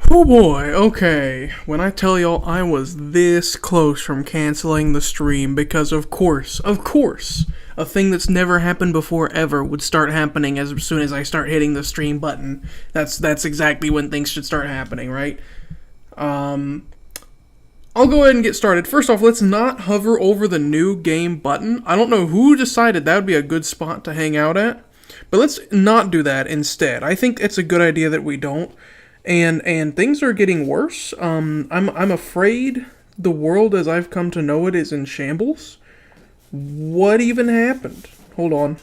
Oh boy, okay. When I tell y'all I was this close from canceling the stream because of course, a thing that's never happened before ever would start happening as soon as I start hitting the stream button. That's exactly when things should start happening, right? I'll go ahead and get started. First off, let's not hover over the new game button. I don't know who decided that would be a good spot to hang out at, but let's not do that instead. I think it's a good idea that we don't. And things are getting worse. I'm afraid the world as I've come to know it is in shambles. What even happened? Hold on.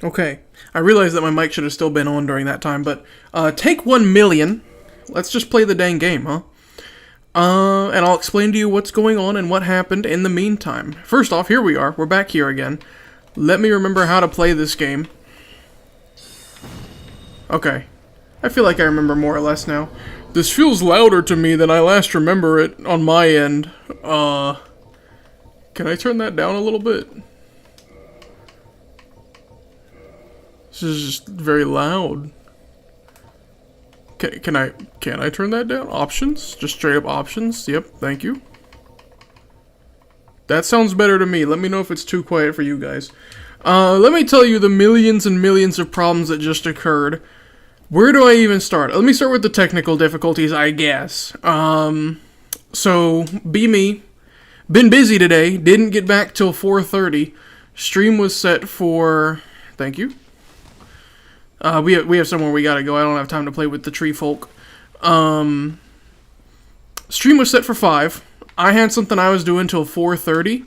Okay, I realized that my mic should have still been on during that time, but take 1 million. Let's just play the dang game, huh? And I'll explain to you what's going on and what happened in the meantime. First off, here we are. We're back here again. Let me remember how to play this game. Okay. I feel like I remember more or less now. This feels louder to me than I last remember it on my end. Can I turn that down a little bit? This is just very loud. Can I turn that down? Options? Just straight up options? Yep, thank you. That sounds better to me. Let me know if it's too quiet for you guys. Let me tell you the millions and millions of problems that just occurred. Where do I even start? Let me start with the technical difficulties, I guess. So, be me. Been busy today. Didn't get back till 4:30. Stream was set for... Thank you. We have somewhere we gotta go. I don't have time to play with the tree folk. Stream was set for 5. I had something I was doing till 4:30.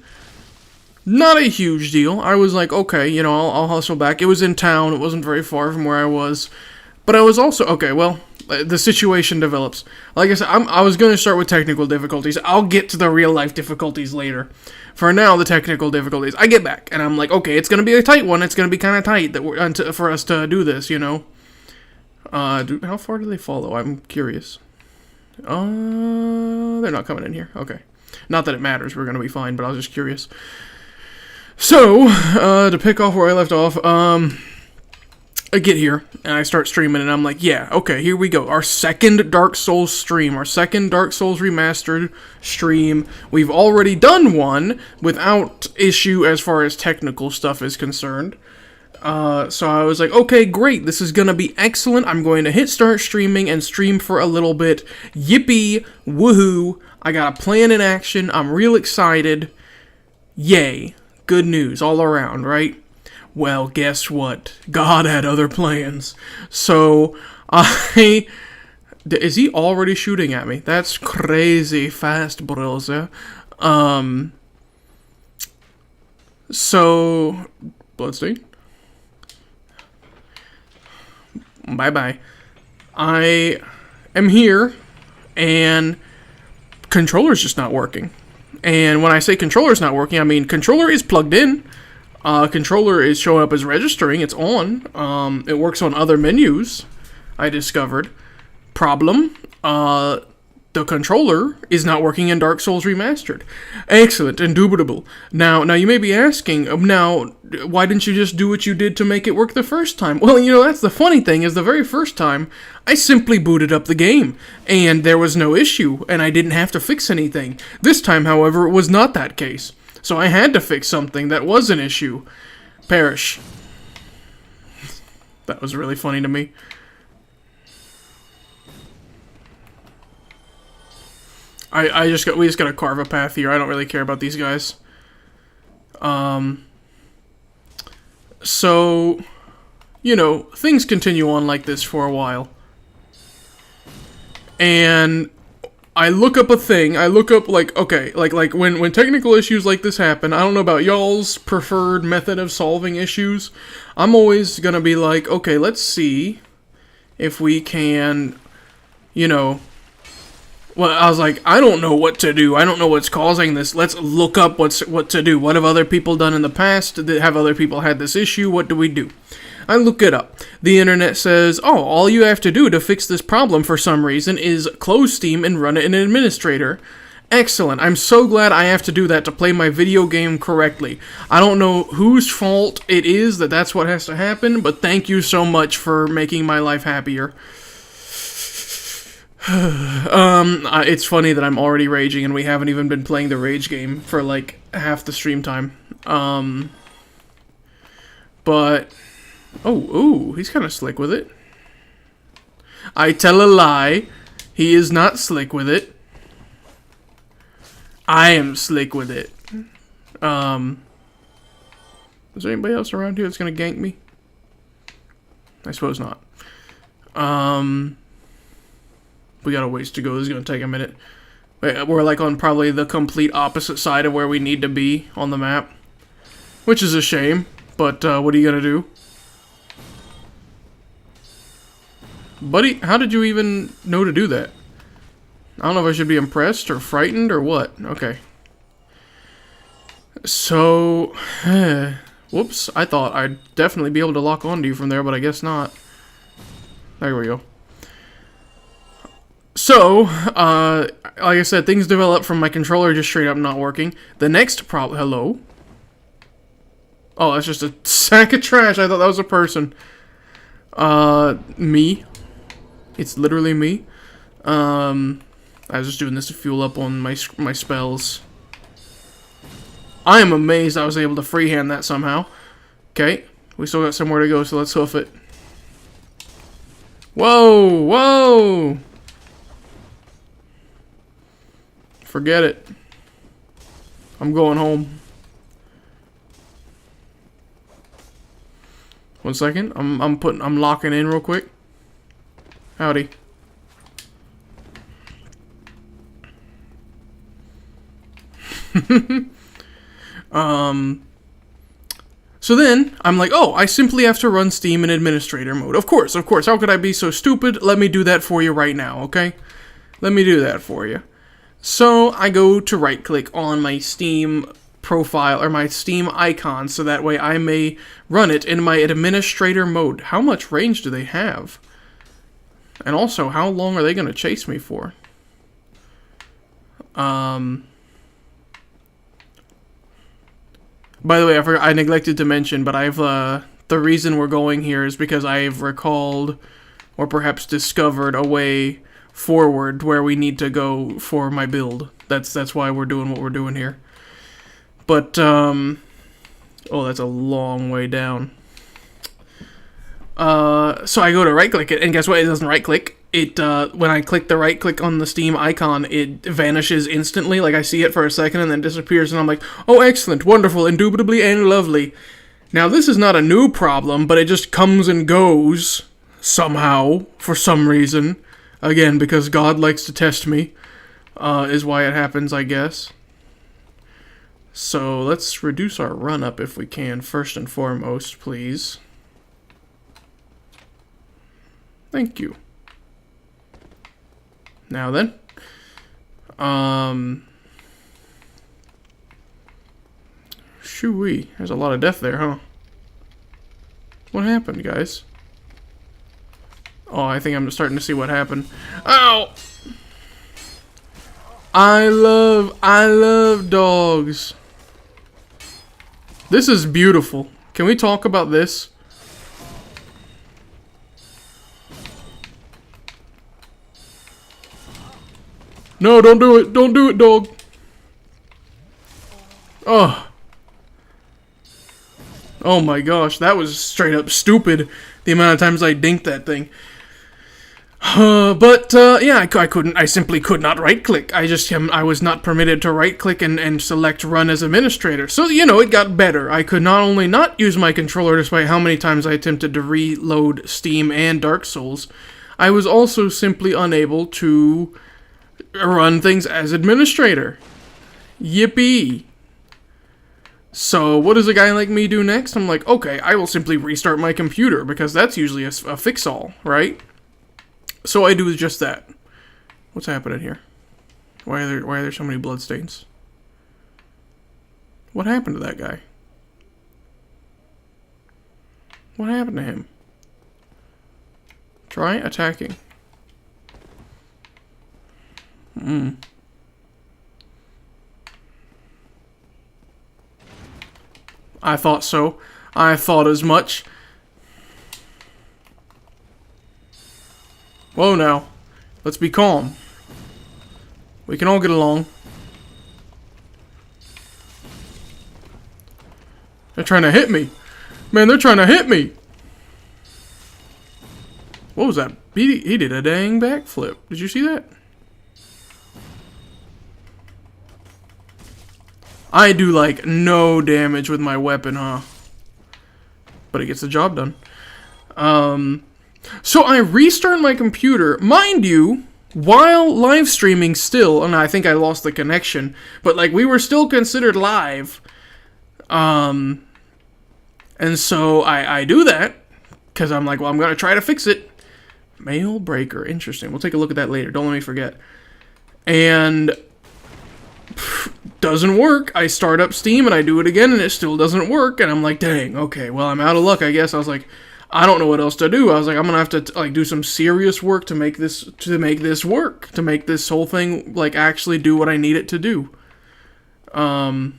Not a huge deal. I was like, okay, you know, I'll hustle back. It was in town. It wasn't very far from where I was. But I was also... Okay, well, the situation develops. Like I said, I was going to start with technical difficulties. I'll get to the real-life difficulties later. For now, the technical difficulties. I get back, and I'm like, okay, it's going to be a tight one. It's going to be kind of tight for us to do this, you know? How far do they follow? I'm curious. They're not coming in here. Okay. Not that it matters. We're going to be fine, but I was just curious. So, to pick off where I left off, I get here, and I start streaming, and I'm like, yeah, okay, here we go. Our second Dark Souls stream. Our second Dark Souls Remastered stream. We've already done one without issue as far as technical stuff is concerned. So I was like, okay, great. This is going to be excellent. I'm going to hit start streaming and stream for a little bit. Yippee, woohoo. I got a plan in action. I'm real excited. Yay. Good news all around, right? Well, guess what? God had other plans. So, is he already shooting at me? That's crazy fast, brother. So, Bloodstein? Bye-bye. I am here, and controller's just not working. And when I say controller's not working, I mean controller is plugged in. Controller is showing up as registering. It's on. It works on other menus, I discovered. Problem, the controller is not working in Dark Souls Remastered. Excellent, indubitable. Now you may be asking, why didn't you just do what you did to make it work the first time? Well, you know, that's the funny thing, is the very first time, I simply booted up the game, and there was no issue, and I didn't have to fix anything. This time, however, it was not that case. So I had to fix something that was an issue. Parish. That was really funny to me. We just gotta carve a path here. I don't really care about these guys. So, you know, things continue on like this for a while. And I look up a thing, okay, like when technical issues like this happen, I don't know about y'all's preferred method of solving issues. I'm always gonna be like, okay, let's see if we can, you know, well, I was like, I don't know what to do. I don't know what's causing this. Let's look up what to do. What have other people done in the past? Have other people had this issue? What do we do? I look it up. The internet says, oh, all you have to do to fix this problem for some reason is close Steam and run it in an administrator. Excellent. I'm so glad I have to do that to play my video game correctly. I don't know whose fault it is that that's what has to happen, but thank you so much for making my life happier. It's funny that I'm already raging and we haven't even been playing the rage game for like half the stream time. But ooh, he's kind of slick with it. I tell a lie. He is not slick with it. I am slick with it. Is there anybody else around here that's gonna gank me? I suppose not. We got a ways to go. This is gonna take a minute. We're like on probably the complete opposite side of where we need to be on the map. Which is a shame, but what are you gonna do? Buddy, how did you even know to do that? I don't know if I should be impressed or frightened or what. Okay. So, whoops, I thought I'd definitely be able to lock onto you from there, but I guess not. There we go. So, like I said, things develop from my controller just straight up not working. The next problem... Hello? Oh, that's just a sack of trash. I thought that was a person. Me. It's literally me. I was just doing this to fuel up on my spells. I am amazed I was able to freehand that somehow. Okay, we still got somewhere to go, so let's hoof it. Whoa, whoa! Forget it. I'm going home. 1 second. I'm locking in real quick. Howdy. So then, I'm like, oh, I simply have to run Steam in administrator mode. Of course, how could I be so stupid? Let me do that for you right now, okay? Let me do that for you. So, I go to right-click on my Steam profile, or my Steam icon, so that way I may run it in my administrator mode. How much range do they have? And also, how long are they going to chase me for? By the way, I neglected to mention, but I've, the reason we're going here is because I've recalled, or perhaps discovered, a way forward where we need to go for my build. That's why we're doing what we're doing here. But, oh, that's a long way down. So I go to right-click it, and guess what? It doesn't right-click. It, when I click the right-click on the Steam icon, it vanishes instantly. Like, I see it for a second and then disappears, and I'm like, oh, excellent, wonderful, indubitably, and lovely. Now, this is not a new problem, but it just comes and goes, somehow, for some reason. Again, because God likes to test me, is why it happens, I guess. So, let's reduce our run-up if we can, first and foremost, please. Thank you. Now then, shoo-wee, there's a lot of death there, huh? What happened, guys? Oh, I think I'm starting to see what happened. Ow! I love dogs. This is beautiful. Can we talk about this? No, don't do it. Don't do it, dog. Oh. Oh my gosh, that was straight up stupid. The amount of times I dinked that thing. Yeah, I simply could not right-click. I was not permitted to right-click and select run as administrator. So, you know, it got better. I could not only not use my controller despite how many times I attempted to reload Steam and Dark Souls, I was also simply unable to run things as administrator. Yippee. So, what does a guy like me do next? I'm like, okay, I will simply restart my computer, because that's usually a fix-all, right? So I do just that. What's happening here? Why are there so many bloodstains? What happened to that guy? What happened to him? Try attacking. I thought so. I thought as much. Whoa now. Let's be calm. We can all get along. They're trying to hit me. Man, they're trying to hit me. What was that? He did a dang backflip. Did you see that? I do like no damage with my weapon, huh? But it gets the job done. So I restarted my computer, mind you, while live streaming still, and I think I lost the connection, but like we were still considered live. And so I do that, because I'm like, well, I'm going to try to fix it. Mail breaker, interesting. We'll take a look at that later, don't let me forget. And doesn't work. I start up Steam and I do it again and it still doesn't work, and I'm like, dang, okay, well, I'm out of luck, I guess. I was like, I don't know what else to do. I was like, I'm gonna have to like do some serious work to make this work, to make this whole thing like actually do what I need it to do. I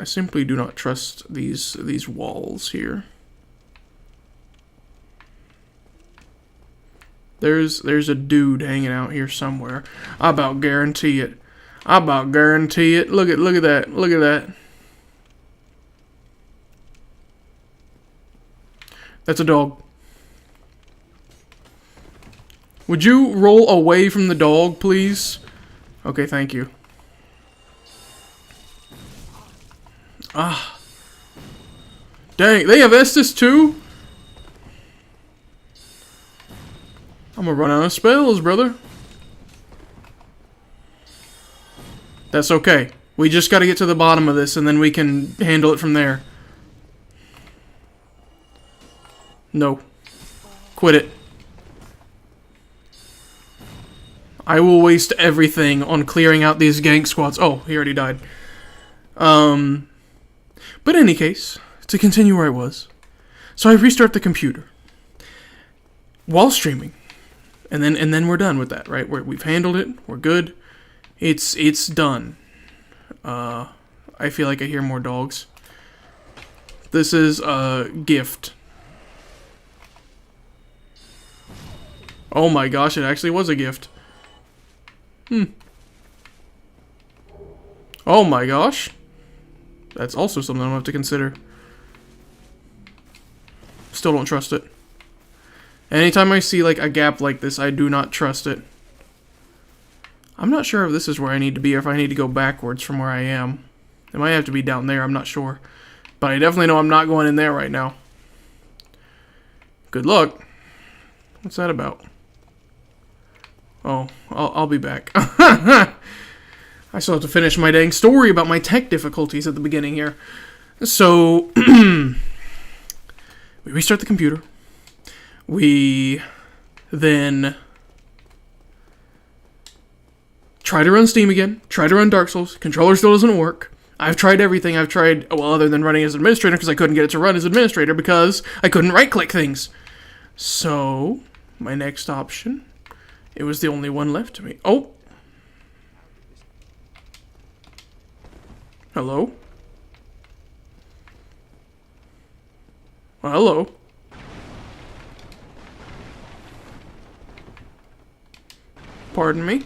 simply do not trust these walls here. There's a dude hanging out here somewhere. I about guarantee it. I about guarantee it. Look at that. Look at that. That's a dog. Would you roll away from the dog, please? Okay, thank you. Ah. Dang, they have Estus too? I'm gonna run out of spells, brother. That's okay. We just gotta get to the bottom of this and then we can handle it from there. No. Quit it. I will waste everything on clearing out these gank squads. Oh, he already died. But in any case, to continue where I was. So I restart the computer. While streaming. And then we're done with that, right? We've handled it. We're good. It's done. I feel like I hear more dogs. This is a gift. Oh my gosh, it actually was a gift. Oh my gosh. That's also something I'm gonna have to consider. Still don't trust it. Anytime I see like a gap like this, I do not trust it. I'm not sure if this is where I need to be or if I need to go backwards from where I am. It might have to be down there, I'm not sure. But I definitely know I'm not going in there right now. Good luck. What's that about? Oh, I'll be back. I still have to finish my dang story about my tech difficulties at the beginning here. So, we restart the computer. We then try to run Steam again, try to run Dark Souls. Controller still doesn't work. I've tried everything. I've tried, well, other than running as administrator, because I couldn't get it to run as administrator because I couldn't right-click things. So, my next option, it was the only one left to me. Oh! Hello? Well, hello. Pardon me?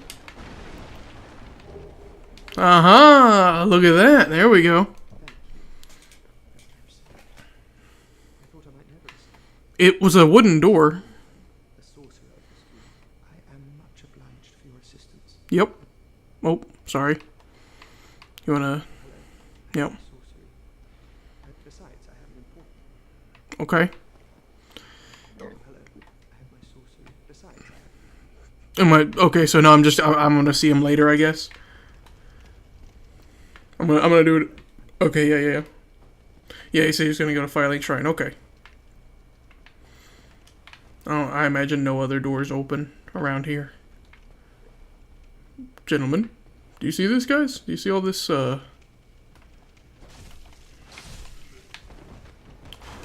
Aha! Look at that. There we go. It was a wooden door. Yep. Oh, sorry. You wanna... Yep. Okay. Okay, so now I'm gonna see him later, I guess. I'm gonna do it. Okay, yeah. Yeah, he said he's gonna go to Firelink Shrine. Okay. Oh, I imagine no other doors open around here. Gentlemen, do you see this, guys? Do you see all this,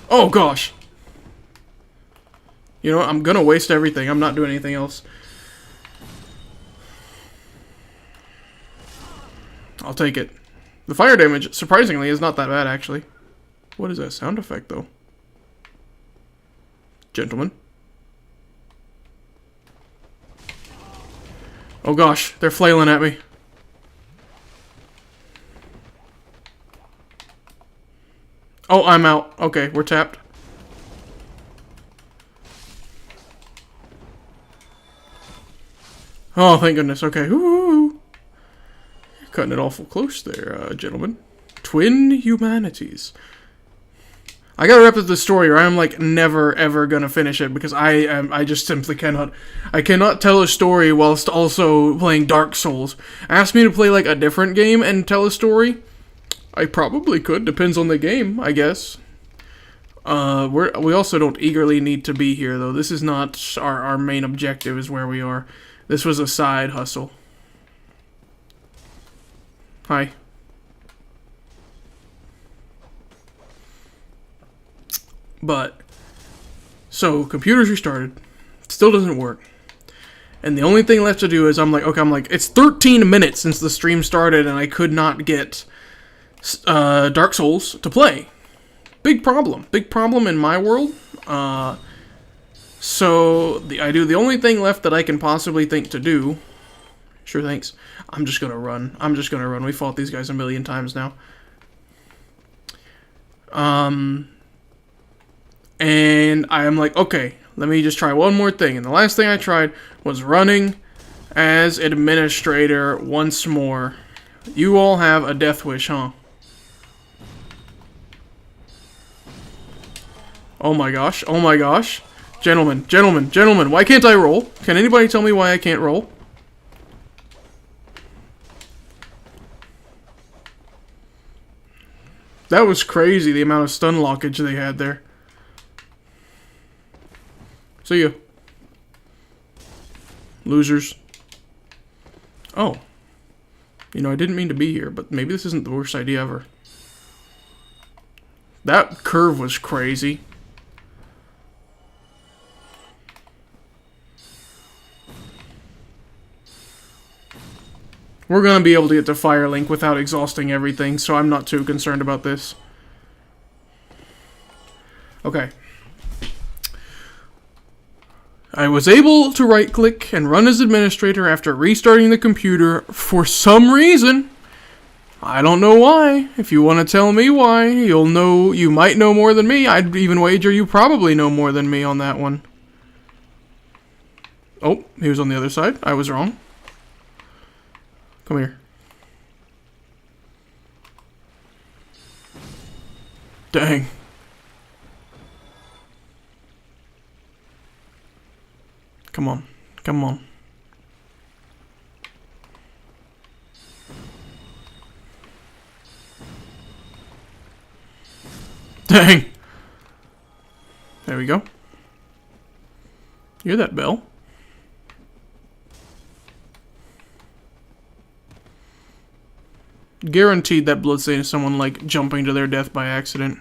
Oh, gosh! You know what? I'm gonna waste everything. I'm not doing anything else. I'll take it. The fire damage, surprisingly, is not that bad, actually. What is that sound effect, though? Gentlemen. Oh gosh, they're flailing at me. Oh, I'm out. Okay, we're tapped. Oh, thank goodness. Okay. Ooh. Cutting it awful close there, gentlemen. Twin humanities. I gotta wrap up the story, or I'm like never ever gonna finish it because I just simply cannot. I cannot tell a story whilst also playing Dark Souls. Ask me to play like a different game and tell a story. I probably could. Depends on the game, I guess. We also don't eagerly need to be here though. This is not our main objective. Is where we are. This was a side hustle. Hi. But, so, computers restarted. Still doesn't work. And the only thing left to do is, I'm like, it's 13 minutes since the stream started and I could not get Dark Souls to play. Big problem. Big problem in my world. So, the only thing left that I can possibly think to do... Sure, thanks. I'm just gonna run. We fought these guys a million times now. And I am like, okay, let me just try one more thing. And the last thing I tried was running as administrator once more. You all have a death wish, huh? Oh my gosh, oh my gosh. Gentlemen, why can't I roll? Can anybody tell me why I can't roll? That was crazy, the amount of stun lockage they had there. See ya. Losers. Oh. You know, I didn't mean to be here, but maybe this isn't the worst idea ever. That curve was crazy. We're gonna be able to get to Firelink without exhausting everything, so I'm not too concerned about this. Okay. I was able to right-click and run as administrator after restarting the computer for some reason. I don't know why. If you want to tell me why, you'll know. You might know more than me. I'd even wager you probably know more than me on that one. Oh, he was on the other side. I was wrong. Come here. Dang. Come on. Come on. Dang. There we go. You hear that bell? Guaranteed that bloodstain is someone, like, jumping to their death by accident.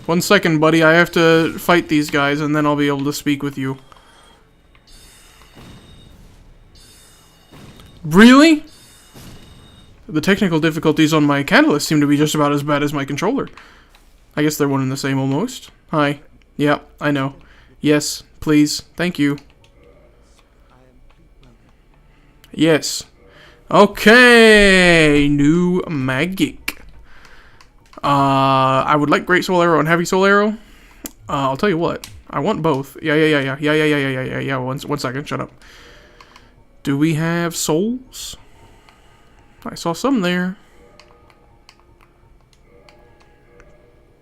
1 second, buddy. I have to fight these guys, and then I'll be able to speak with you. Really? The technical difficulties on my catalyst seem to be just about as bad as my controller. I guess they're one and the same almost. Hi. Yeah, I know. Yes, please. Thank you. Yes. Okay. New magic. I would like Great Soul Arrow and Heavy Soul Arrow. I'll tell you what. I want both. Yeah. One second. Shut up. Do we have souls? I saw some there.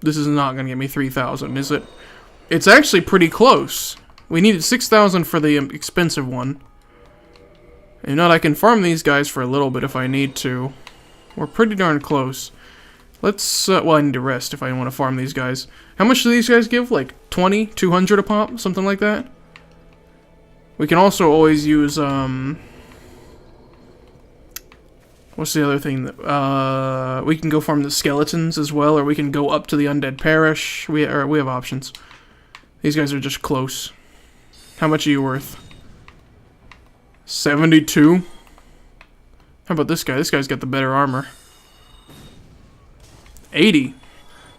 This is not going to get me 3,000, is it? It's actually pretty close. We needed 6,000 for the expensive one. If not, I can farm these guys for a little bit if I need to. We're pretty darn close. Let's, well, I need to rest if I want to farm these guys. How much do these guys give? Like 20, 200 a pop? Something like that? We can also always use, what's the other thing? That, we can go farm the skeletons as well, or we can go up to the Undead Parish. We have options. These guys are just close. How much are you worth? 72? How about this guy? This guy's got the better armor. 80.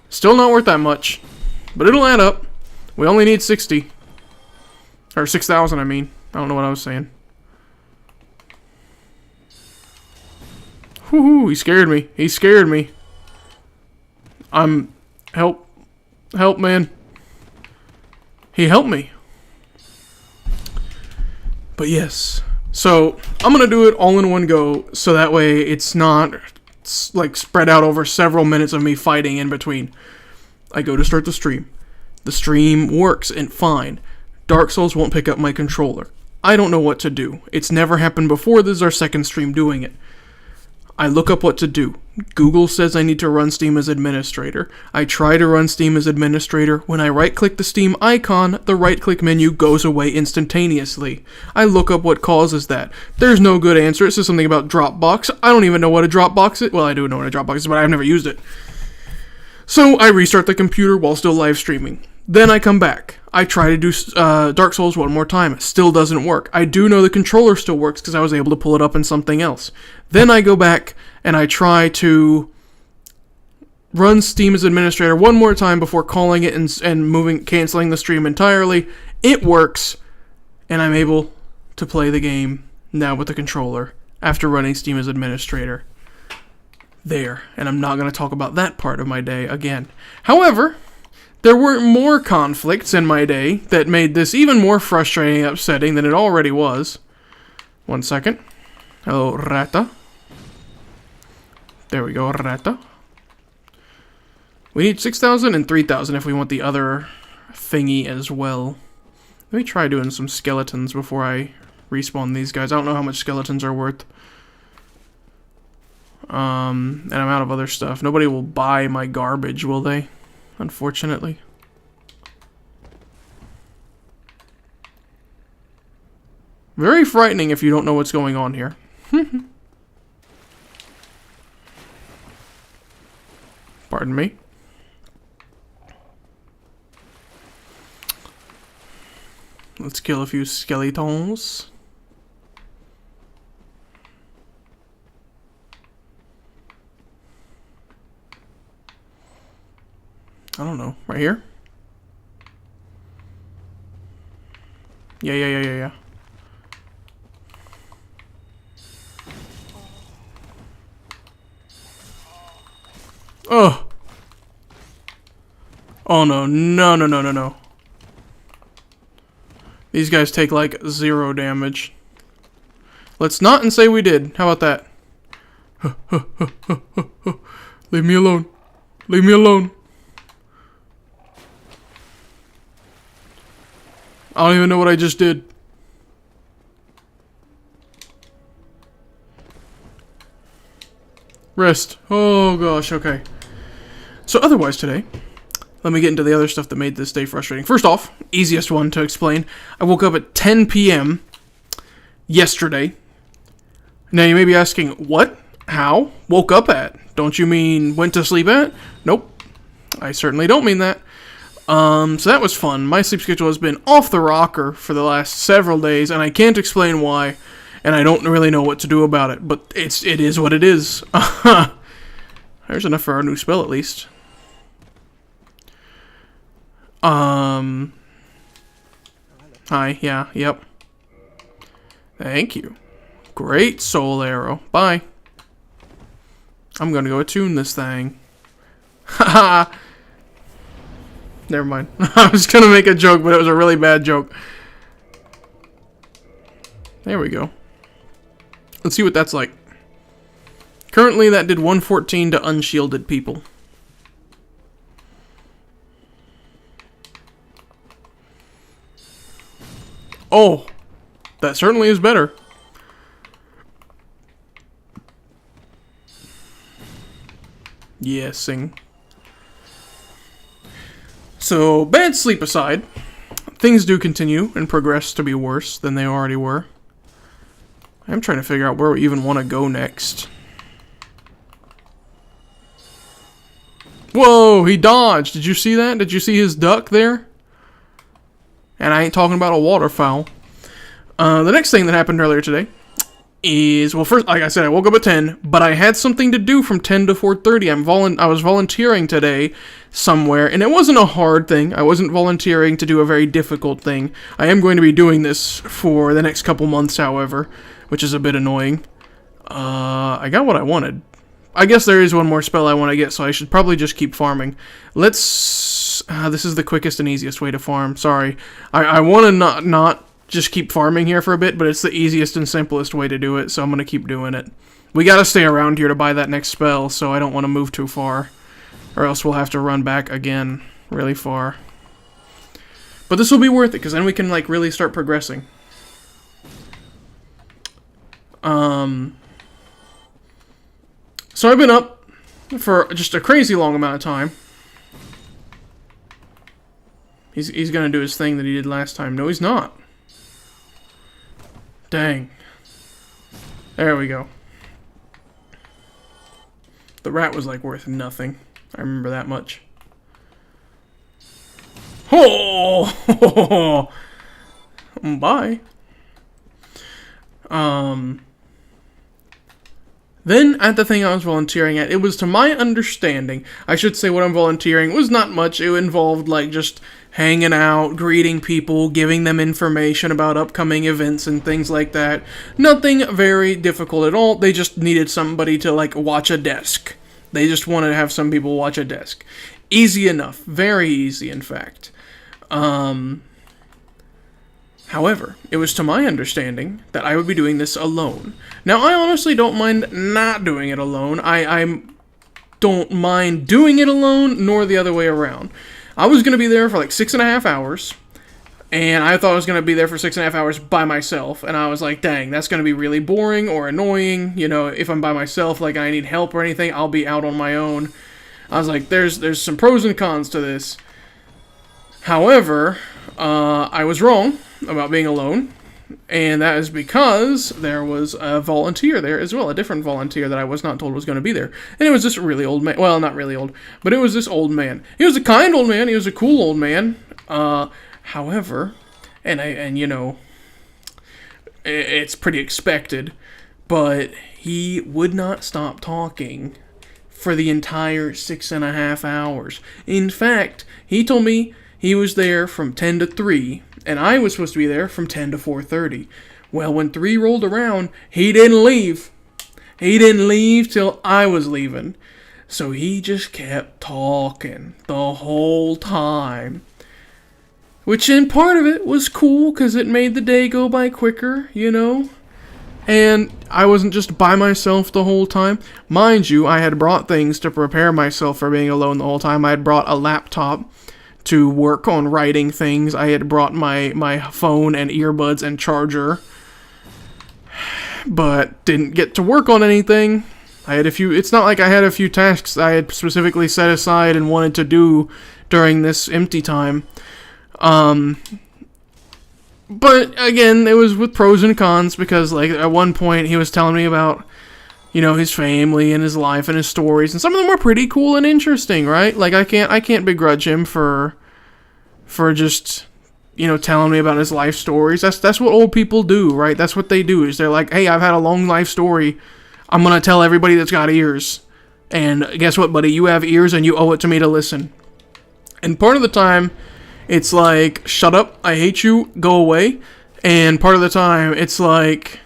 Still not worth that much. But it'll add up. We only need 60. Or 6,000, I mean. I don't know what I was saying. Whoo, he scared me. He scared me. Help. Help, man. He helped me. But yes. So, I'm going to do it all in one go, so that way it's not, like, spread out over several minutes of me fighting in between. I go to start the stream. The stream works and fine. Dark Souls won't pick up my controller. I don't know what to do. It's never happened before. This is our second stream doing it. I look up what to do. Google says I need to run Steam as administrator. I try to run Steam as administrator. When I right-click the Steam icon, the right-click menu goes away instantaneously. I look up what causes that. There's no good answer. It says something about Dropbox. I don't even know what a Dropbox is. Well, I do know what a Dropbox is, but I've never used it. So I restart the computer while still live streaming. Then I come back. I try to do Dark Souls one more time. It still doesn't work. I do know the controller still works because I was able to pull it up in something else. Then I go back and I try to run Steam as administrator one more time before calling it and canceling the stream entirely. It works, and I'm able to play the game now with the controller after running Steam as administrator. There, and I'm not going to talk about that part of my day again. However, there were more conflicts in my day that made this even more frustrating and upsetting than it already was. 1 second. Hello, Rata. There we go, Rata. We need 6,000 and 3,000 if we want the other thingy as well. Let me try doing some skeletons before I respawn these guys. I don't know how much skeletons are worth. And I'm out of other stuff. Nobody will buy my garbage, will they? Unfortunately. Very frightening if you don't know what's going on here. Pardon me. Let's kill a few skeletons. I don't know. Right here? Yeah. Oh. Oh no. These guys take like 0 damage. Let's not and say we did. How about that? Leave me alone. Leave me alone. I don't even know what I just did. Rest. Oh gosh, okay. So otherwise today, let me get into the other stuff that made this day frustrating. First off, easiest one to explain. I woke up at 10 p.m. yesterday. Now you may be asking, what? How? Woke up at? Don't you mean went to sleep at? Nope. I certainly don't mean that. So that was fun. My sleep schedule has been off the rocker for the last several days, and I can't explain why, and I don't really know what to do about it, but it is what it is. There's enough for our new spell, at least. Hi, yeah, yep. Thank you. Great soul arrow. Bye. I'm gonna go attune this thing. Haha. Never mind. I was gonna make a joke, but it was a really bad joke. There we go. Let's see what that's like. Currently, that did 114 to unshielded people. Oh, that certainly is better. Yesing. So, bad sleep aside, things do continue and progress to be worse than they already were. I'm trying to figure out where we even want to go next. Whoa, he dodged. Did you see that? Did you see his duck there? And I ain't talking about a waterfowl. The next thing that happened earlier today is, well, first, like I said, I woke up at 10, but I had something to do from 10 to 4:30. I was volunteering today somewhere, and it wasn't a hard thing. I wasn't volunteering to do a very difficult thing. I am going to be doing this for the next couple months, however, which is a bit annoying. I got what I wanted. I guess there is one more spell I want to get, so I should probably just keep farming. Let's... this is the quickest and easiest way to farm. Sorry. I want to not just keep farming here for a bit, but it's the easiest and simplest way to do it, so I'm going to keep doing it. We got to stay around here to buy that next spell, so I don't want to move too far. Or else we'll have to run back again really far. But this will be worth it, because then we can, like, really start progressing. So I've been up for just a crazy long amount of time. He's gonna do his thing that he did last time. No, he's not. Dang. There we go. The rat was like worth nothing. I remember that much. Oh! Bye. Then, at the thing I was volunteering at, it was to my understanding, I should say what I'm volunteering was not much. It involved, like, just hanging out, greeting people, giving them information about upcoming events and things like that. Nothing very difficult at all. They just needed somebody to, like, watch a desk. They just wanted to have some people watch a desk. Easy enough. Very easy, in fact. However, it was to my understanding that I would be doing this alone. Now, I honestly don't mind not doing it alone. I don't mind doing it alone, nor the other way around. I was going to be there for like 6.5 hours, and I thought I was going to be there for 6.5 hours by myself, and I was like, dang, that's going to be really boring or annoying. You know, if I'm by myself, like I need help or anything, I'll be out on my own. I was like, there's some pros and cons to this. However, I was wrong about being alone, and that is because there was a volunteer there as well, a different volunteer that I was not told was going to be there, and it was this really old man. Well, not really old, but it was this old man. He was a kind old man. He was a cool old man. However, and you know, it's pretty expected, but he would not stop talking for the entire 6.5 hours. In fact, he told me he was there from 10 to 3, and I was supposed to be there from 10 to 4:30. Well, when 3 rolled around, he didn't leave. He didn't leave till I was leaving. So he just kept talking the whole time. Which, in part of it, was cool, because it made the day go by quicker, you know? And I wasn't just by myself the whole time. Mind you, I had brought things to prepare myself for being alone the whole time. I had brought a laptop to work on writing things. I had brought my phone and earbuds and charger, but didn't get to work on anything. I had a few, it's not like I had a few tasks I had specifically set aside and wanted to do during this empty time. But again, it was with pros and cons, because like at one point he was telling me about, you know, his family and his life and his stories, and some of them were pretty cool and interesting, right? Like I can't begrudge him for just, you know, telling me about his life stories. That's what old people do, right? That's what they do, is they're like, hey, I've had a long life story. I'm gonna tell everybody that's got ears. And guess what, buddy? You have ears and you owe it to me to listen. And part of the time, it's like, shut up, I hate you, go away. And part of the time, it's like,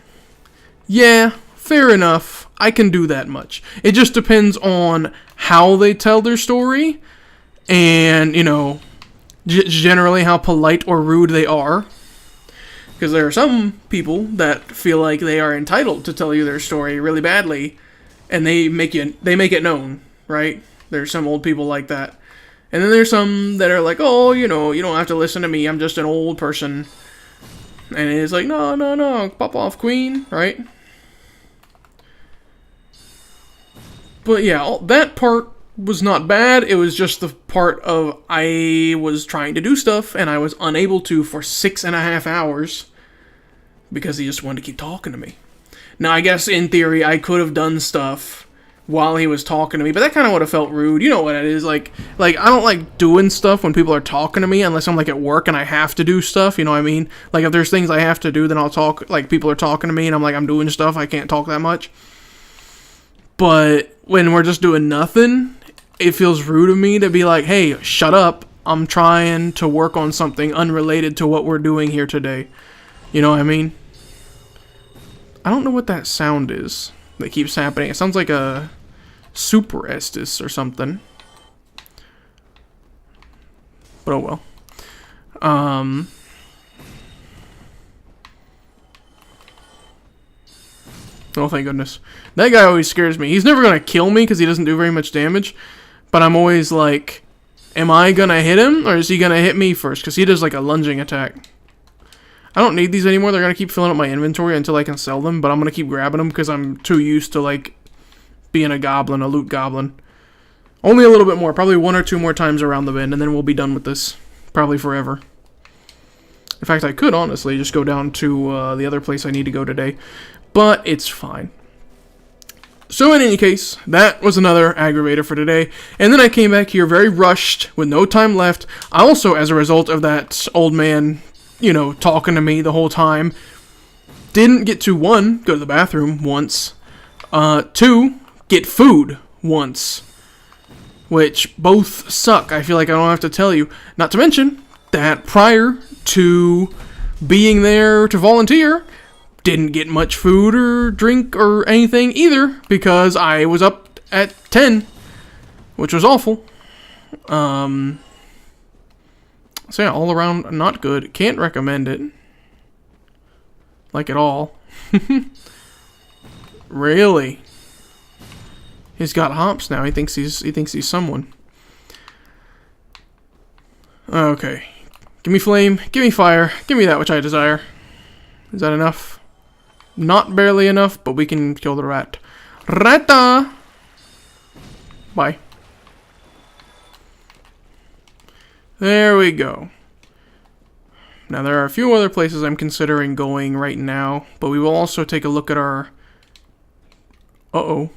yeah, fair enough, I can do that much. It just depends on how they tell their story, and, you know, generally how polite or rude they are. Because there are some people that feel like they are entitled to tell you their story really badly, and they make it known, right? There's some old people like that. And then there's some that are like, oh, you know, you don't have to listen to me, I'm just an old person. And it's like, no, pop off, queen, right? But yeah, that part was not bad. It was just the part of I was trying to do stuff, and I was unable to for 6.5 hours, because he just wanted to keep talking to me. Now, I guess in theory, I could have done stuff while he was talking to me, but that kind of would have felt rude. You know what it is, like I don't like doing stuff when people are talking to me unless I'm like at work and I have to do stuff, you know what I mean? Like if there's things I have to do, then I'll talk, like people are talking to me and I'm like, I'm doing stuff, I can't talk that much. But when we're just doing nothing, it feels rude of me to be like, hey, shut up, I'm trying to work on something unrelated to what we're doing here today. You know what I mean? I don't know what that sound is that keeps happening. It sounds like a Super Estes or something. But oh well. Oh, thank goodness. That guy always scares me. He's never gonna kill me because he doesn't do very much damage. But I'm always like, am I gonna hit him or is he gonna hit me first? Because he does like a lunging attack. I don't need these anymore. They're gonna keep filling up my inventory until I can sell them. But I'm gonna keep grabbing them because I'm too used to like being a goblin, a loot goblin. Only a little bit more, probably 1 or 2 more times around the bend, and then we'll be done with this. Probably forever. In fact, I could honestly just go down to the other place I need to go today, but it's fine. So in any case, that was another aggravator for today, and then I came back here very rushed, with no time left. I also, as a result of that old man, you know, talking to me the whole time, didn't get to, 1, go to the bathroom once, 2, get food once. Which both suck. I feel like I don't have to tell you. Not to mention that prior to being there to volunteer, didn't get much food or drink or anything either because I was up at 10, which was awful. So yeah, all around not good. Can't recommend it. Like at all. Really? He's got hops now. He thinks he's someone. Okay. Give me flame. Give me fire. Give me that which I desire. Is that enough? Not barely enough, but we can kill the rat. Rata! Bye. There we go. Now there are a few other places I'm considering going right now, but we will also take a look at our... Uh-oh.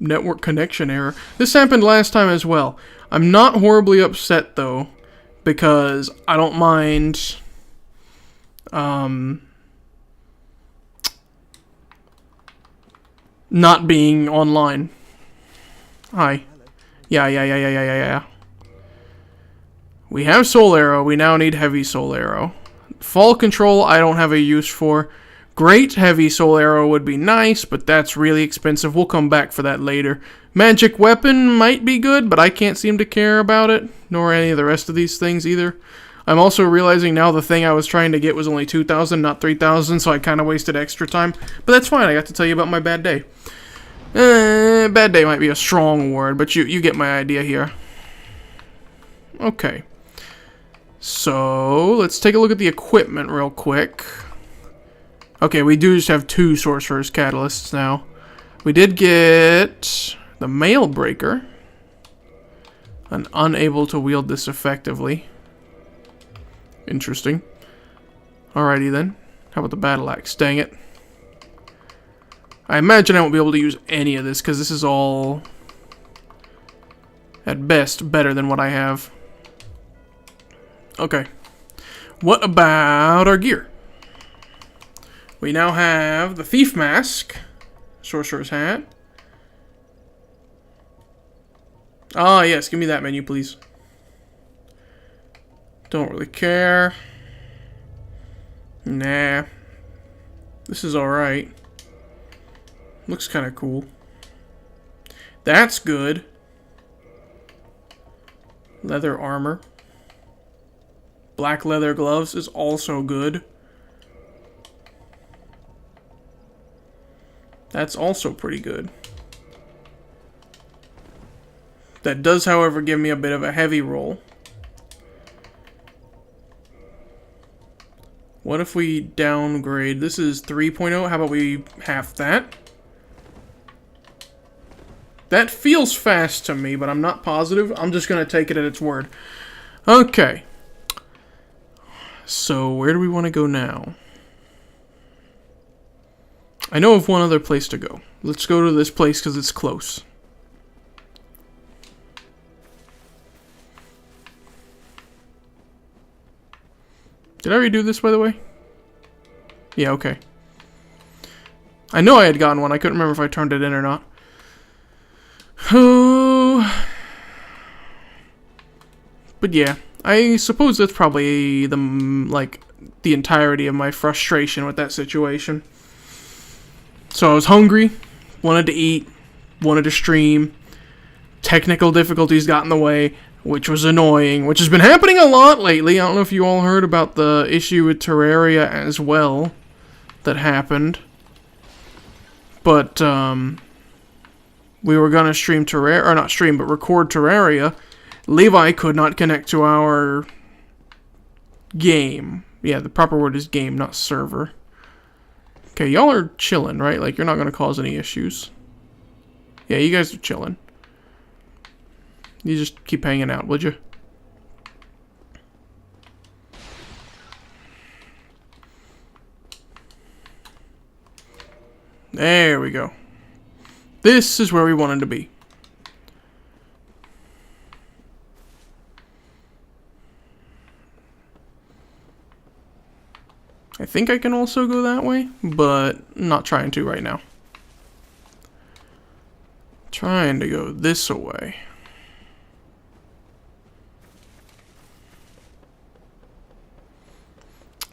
Network connection error. This happened last time as well. I'm not horribly upset though, because I don't mind not being online. Hi. Yeah. We have soul arrow. We now need heavy soul arrow. Fall control I don't have a use for. Great heavy soul arrow would be nice, but that's really expensive. We'll come back for that later. Magic weapon might be good, but I can't seem to care about it, nor any of the rest of these things either. I'm also realizing now the thing I was trying to get was only 2,000, not 3,000, so I kind of wasted extra time. But that's fine, I got to tell you about my bad day. Bad day might be a strong word, but you get my idea here. Okay. So, let's take a look at the equipment real quick. Okay, we do just have 2 Sorcerer's Catalysts now. We did get the Mail Breaker. And unable to wield this effectively. Interesting. Alrighty then. How about the Battle Axe? Dang it. I imagine I won't be able to use any of this, because this is all, at best, better than what I have. Okay. What about our gear? We now have the Thief Mask, Sorcerer's Hat. Ah, yes, give me that menu, please. Don't really care. Nah. This is alright. Looks kind of cool. That's good. Leather armor. Black leather gloves is also good. That's also pretty good. That does, however, give me a bit of a heavy roll. What if we downgrade? This is 3.0. How about we half that? That feels fast to me, but I'm not positive. I'm just going to take it at its word. Okay. So, where do we want to go now? I know of one other place to go. Let's go to this place because it's close. Did I redo this, by the way? Yeah, okay. I know I had gotten one. I couldn't remember if I turned it in or not. Oh. But yeah, I suppose that's probably the entirety of my frustration with that situation. So I was hungry, wanted to eat, wanted to stream. Technical difficulties got in the way, which was annoying, which has been happening a lot lately. I don't know if you all heard about the issue with Terraria as well that happened. But, we were gonna stream Terraria, or not stream, but record Terraria. Levi could not connect to our game. Yeah, the proper word is game, not server. Okay, y'all are chilling, right? Like, you're not gonna cause any issues. Yeah, you guys are chilling. You just keep hanging out, would you? There we go. This is where we wanted to be. I think I can also go that way, but I'm not trying to right now. Trying to go this way.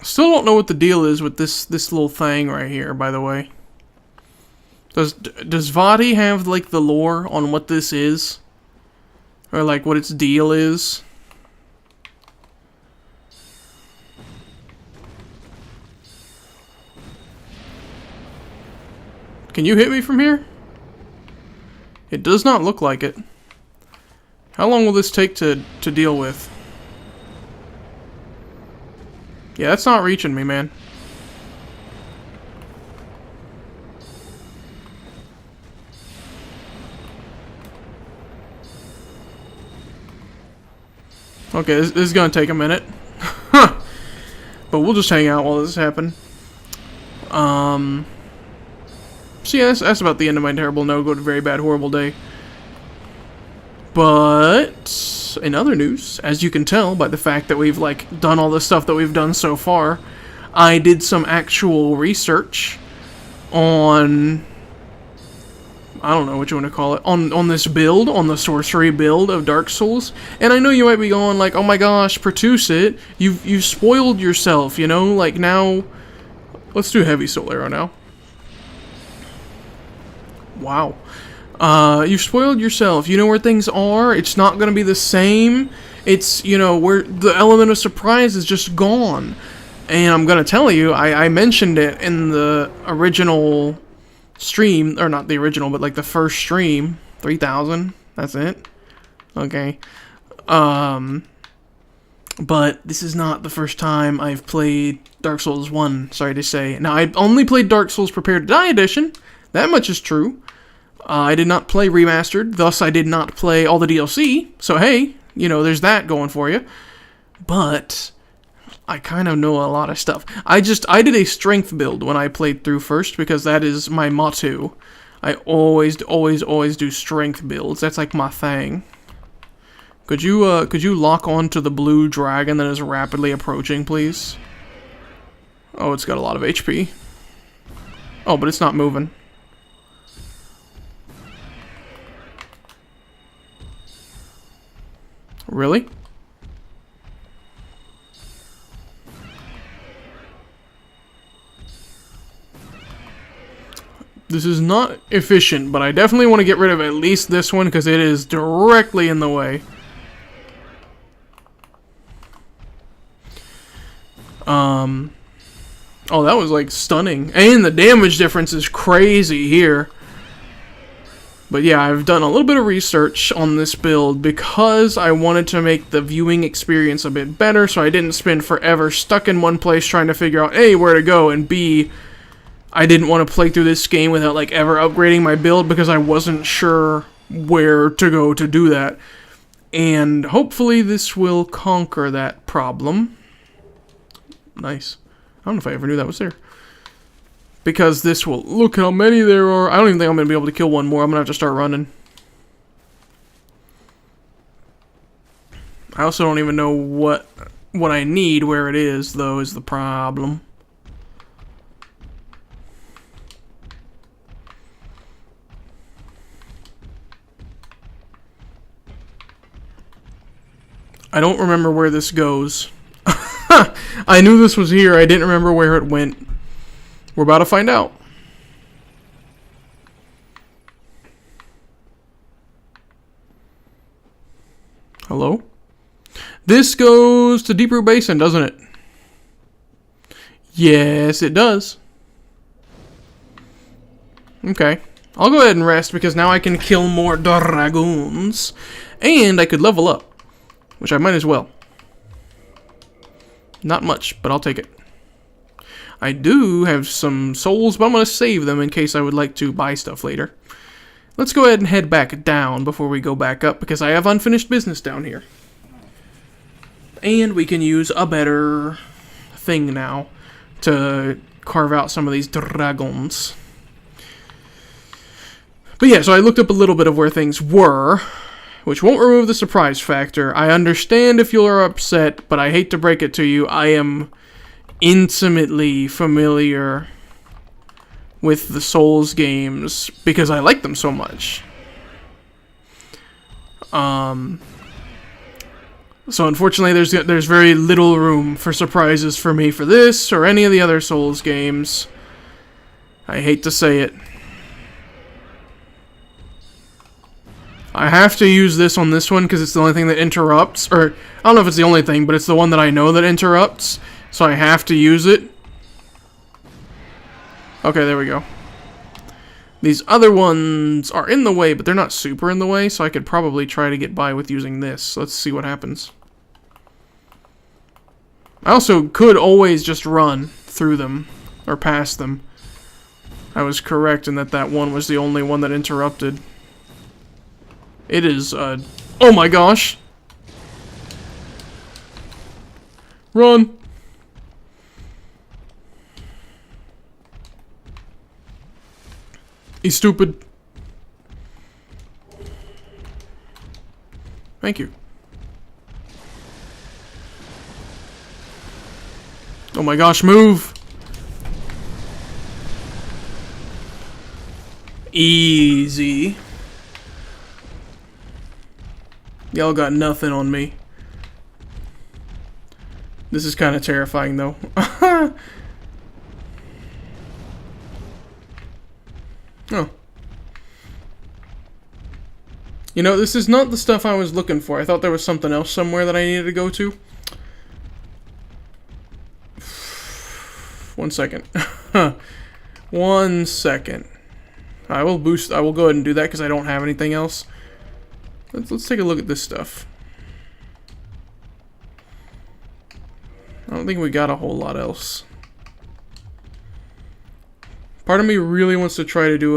Still don't know what the deal is with this little thing right here, by the way. Does Vadi have, like, the lore on what this is? Or, like, what its deal is? Can you hit me from here? It does not look like it. How long will this take to deal with? Yeah, that's not reaching me, man. Okay, this is gonna take a minute. Huh. But we'll just hang out while this happens. So yeah, that's about the end of my terrible, no good, very bad, horrible day. But in other news, as you can tell by the fact that we've like done all the stuff that we've done so far, I did some actual research on, I don't know what you want to call it, on this build, on the sorcery build of Dark Souls. And I know you might be going like, oh my gosh, Pertus it, you've spoiled yourself, you know, like now, let's do heavy soul arrow now. Wow. You've spoiled yourself. You know where things are. It's not going to be the same. It's, you know, where the element of surprise is just gone. And I'm going to tell you, I mentioned it in the original stream, or not the original, but like the first stream, 3000, that's it. Okay. But this is not the first time I've played Dark Souls 1, sorry to say. Now, I only played Dark Souls Prepare to Die Edition. That much is true. I did not play Remastered, thus I did not play all the DLC. So hey, you know, there's that going for you. But I kind of know a lot of stuff. I did a strength build when I played through first, because that is my motto. I always do strength builds. That's like my thing. Could you lock on to the blue dragon that is rapidly approaching, please? Oh, it's got a lot of HP. Oh, but it's not moving. Really? This is not efficient, but I definitely want to get rid of at least this one because it is directly in the way. Oh, that was like stunning. And the damage difference is crazy here. But yeah, I've done a little bit of research on this build because I wanted to make the viewing experience a bit better, so I didn't spend forever stuck in one place trying to figure out A, where to go, and B, I didn't want to play through this game without like ever upgrading my build because I wasn't sure where to go to do that. And hopefully this will conquer that problem. Nice. I don't know if I ever knew that was there. Because this will... Look how many there are. I don't even think I'm going to be able to kill one more. I'm going to have to start running. I also don't even know what what I need where it is, though, is the problem. I don't remember where this goes. I knew this was here. I didn't remember where it went. We're about to find out. Hello? This goes to Darkroot Basin, doesn't it? Yes, it does. Okay. I'll go ahead and rest because now I can kill more dragons. And I could level up. Which I might as well. Not much, but I'll take it. I do have some souls, but I'm going to save them in case I would like to buy stuff later. Let's go ahead and head back down before we go back up, because I have unfinished business down here. And we can use a better thing now to carve out some of these dragons. But yeah, so I looked up a little bit of where things were, which won't remove the surprise factor. I understand if you're upset, but I hate to break it to you, I am intimately familiar with the Souls games because I like them so much. So unfortunately there's very little room for surprises for me for this or any of the other Souls games. I hate to say it. I have to use this on this one because it's the only thing that interrupts, or I don't know if it's the only thing, but it's the one that I know that interrupts, so I have to use it. Okay, there we go. These other ones are in the way, but they're not super in the way, so I could probably try to get by with using this. Let's see what happens. I also could always just run through them, or past them. I was correct in that that one was the only one that interrupted. It is, oh my gosh! Run! He's stupid. Thank you. Oh my gosh, move! Easy. Y'all got nothing on me. This is kind of terrifying, though. Oh. You know, this is not the stuff I was looking for. I thought there was something else somewhere that I needed to go to. 1 second. 1 second. I will go ahead and do that because I don't have anything else. Let's take a look at this stuff. I don't think we got a whole lot else. Part of me really wants to try to do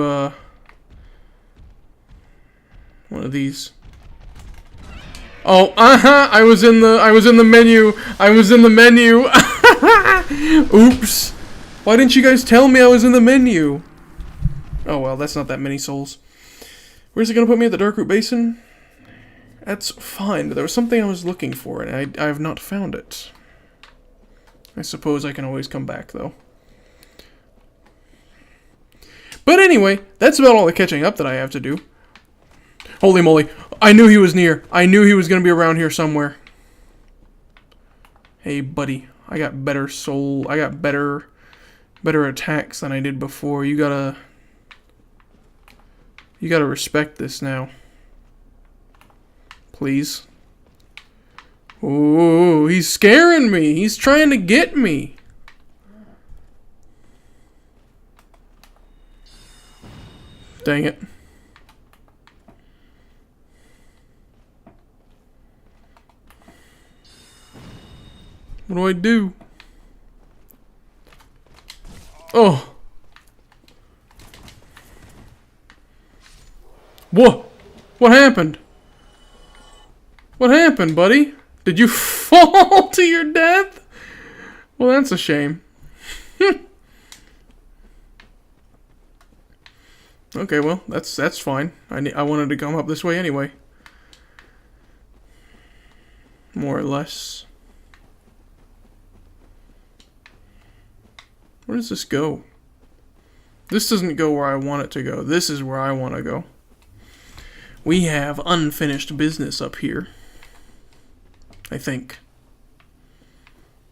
one of these. Oh, I was in the menu. I was in the menu. Oops. Why didn't you guys tell me I was in the menu? Oh well, that's not that many souls. Where's it gonna put me at the Darkroot Basin? That's fine, but there was something I was looking for, and I have not found it. I suppose I can always come back, though. But anyway, that's about all the catching up that I have to do. Holy moly, I knew he was near. I knew he was going to be around here somewhere. Hey, buddy, I got better attacks than I did before. You gotta respect this now. Please. Ooh, he's scaring me. He's trying to get me. Dang it. What do I do? Oh. What? What happened? What happened, buddy? Did you fall to your death? Well, that's a shame. Okay, well, that's fine. I wanted to come up this way anyway. More or less. Where does this go? This doesn't go where I want it to go. This is where I want to go. We have unfinished business up here. I think.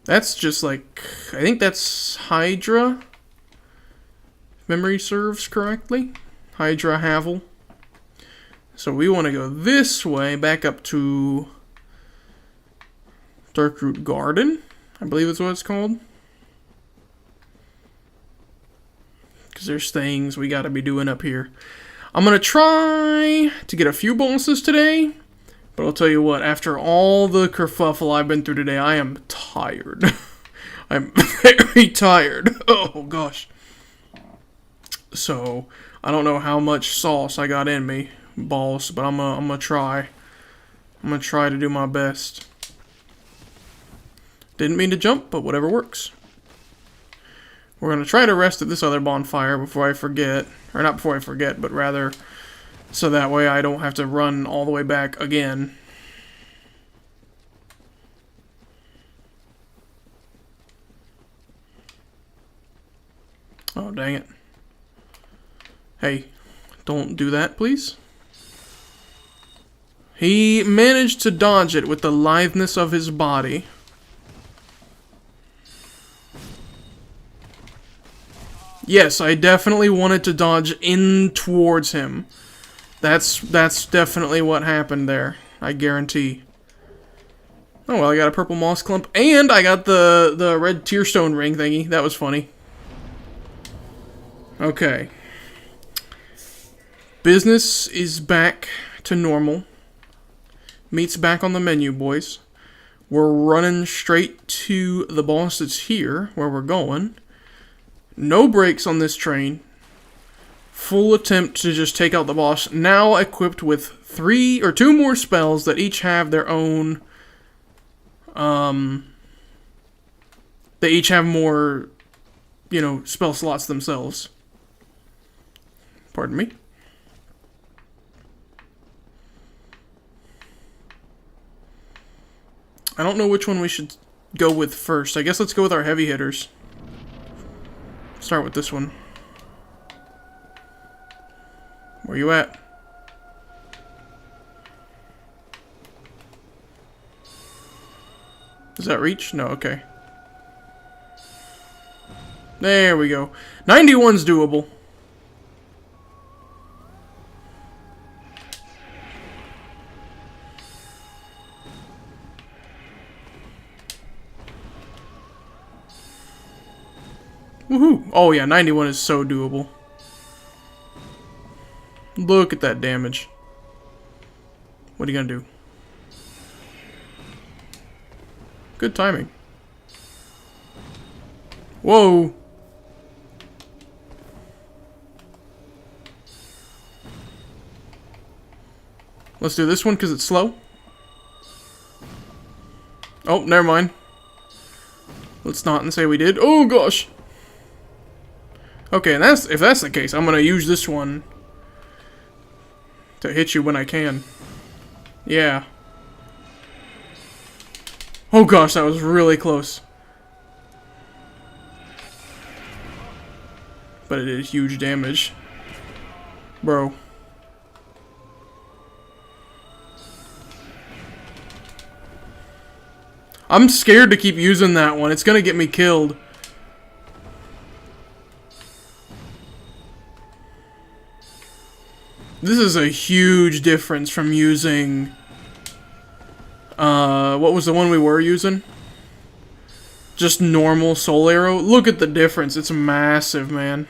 That's just like... I think that's Hydra. If memory serves correctly. Hydra Havel. So we want to go this way, back up to Darkroot Garden, I believe is what it's called. Because there's things we got to be doing up here. I'm going to try to get a few bosses today. But I'll tell you what, after all the kerfuffle I've been through today, I am tired. I'm very tired. Oh, gosh. So, I don't know how much sauce I got in me, boss, but I'm gonna try. I'm gonna try to do my best. Didn't mean to jump, but whatever works. We're gonna try to rest at this other bonfire before I forget. Or not before I forget, but rather so that way I don't have to run all the way back again. Oh, dang it. Hey, don't do that, please. He managed to dodge it with the litheness of his body. Yes, I definitely wanted to dodge in towards him. That's definitely what happened there. I guarantee. Oh, well, I got a purple moss clump, and I got the red tearstone ring thingy. That was funny. Okay. Business is back to normal. Meat's back on the menu, boys. We're running straight to the boss that's here, where we're going. No brakes on this train. Full attempt to just take out the boss. Now equipped with 3 or 2 more spells that each have their own... They each have more, you know, spell slots themselves. Pardon me. I don't know which one we should go with first. I guess let's go with our heavy hitters. Start with this one. Where you at? Does that reach? No, okay. There we go. 91's doable. Woohoo! Oh yeah, 91 is so doable. Look at that damage. What are you gonna do? Good timing. Whoa! Let's do this one because it's slow. Oh, never mind. Let's not and say we did. Oh gosh! Okay, and if that's the case, I'm gonna use this one to hit you when I can. Yeah. Oh gosh, that was really close. But it did huge damage. Bro. I'm scared to keep using that one. It's gonna get me killed. This is a huge difference from using... what was the one we were using? Just normal soul arrow. Look at the difference. It's massive, man.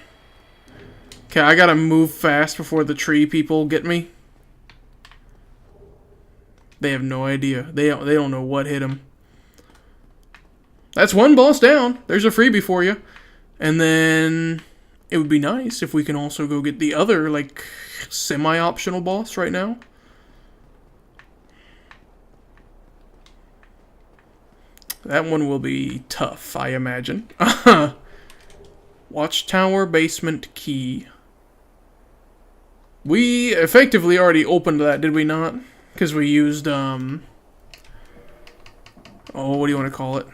Okay, I gotta move fast before the tree people get me. They have no idea. They don't know what hit them. That's one boss down. There's a freebie for you. And then it would be nice if we can also go get the other, like, semi-optional boss right now. That one will be tough, I imagine. Watchtower basement key. We effectively already opened that, did we not? Because we used, oh, what do you want to call it?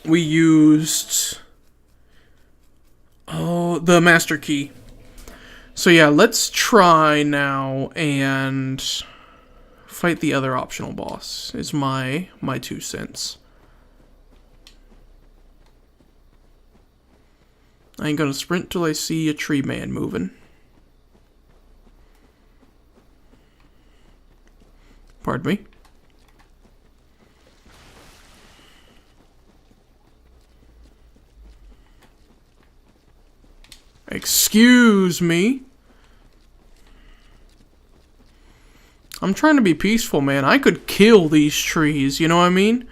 we used... Oh, the master key. So yeah, let's try now and fight the other optional boss, is my 2 cents. I ain't gonna sprint till I see a tree man moving. Pardon me. Excuse me. I'm trying to be peaceful, man. I could kill these trees, you know what I mean?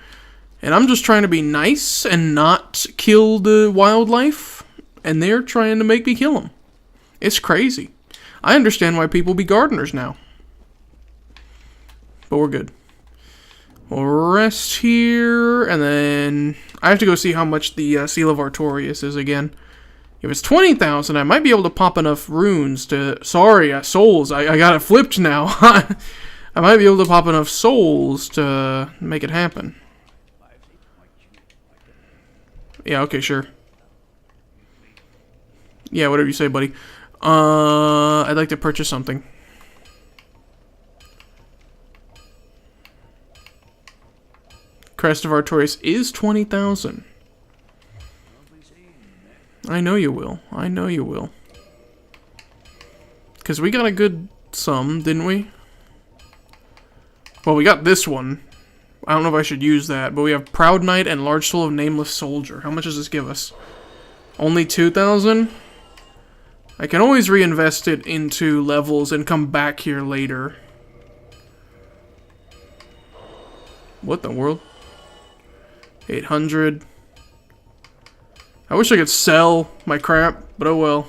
And I'm just trying to be nice and not kill the wildlife. And they're trying to make me kill them. It's crazy. I understand why people be gardeners now. But we're good. We'll rest here, and then I have to go see how much the Seal of Artorias is again. If it's 20,000, I might be able to pop enough runes to... Sorry, souls. I got it flipped now. I might be able to pop enough souls to make it happen. Yeah, okay, sure. Yeah, whatever you say, buddy. I'd like to purchase something. Crest of Artorias is 20,000. I know you will. I know you will. Because we got a good sum, didn't we? Well, we got this one. I don't know if I should use that, but we have Proud Knight and Large Soul of Nameless Soldier. How much does this give us? Only 2,000? I can always reinvest it into levels and come back here later. What the world? 800. I wish I could sell my crap, but oh well.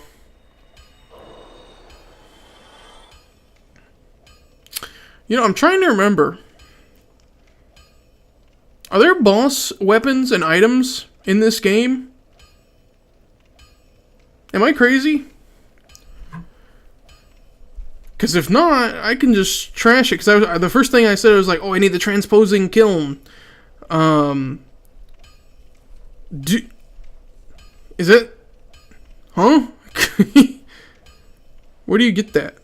You know, I'm trying to remember. Are there boss weapons and items in this game? Am I crazy? Because if not, I can just trash it. Because the first thing I said was like, oh, I need the transposing kiln. Is it? Huh? Where do you get that?